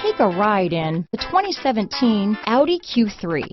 Take a ride in the 2017 Audi Q3.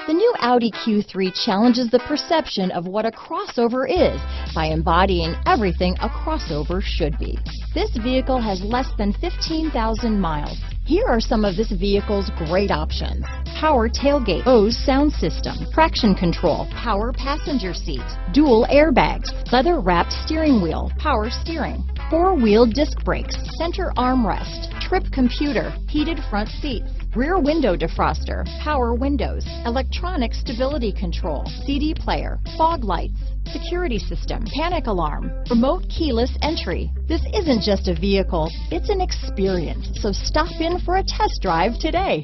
The new Audi Q3 challenges the perception of what a crossover is by embodying everything a crossover should be. This vehicle has less than 15,000 miles. Here are some of this vehicle's great options: power tailgate, BOSE sound system, traction control, power passenger seat, dual airbags, leather-wrapped steering wheel, power steering, four-wheel disc brakes, center armrest, trip computer, heated front seats, rear window defroster, power windows, electronic stability control, CD player, fog lights, security system, panic alarm, remote keyless entry. This isn't just a vehicle, it's an experience. So stop in for a test drive today.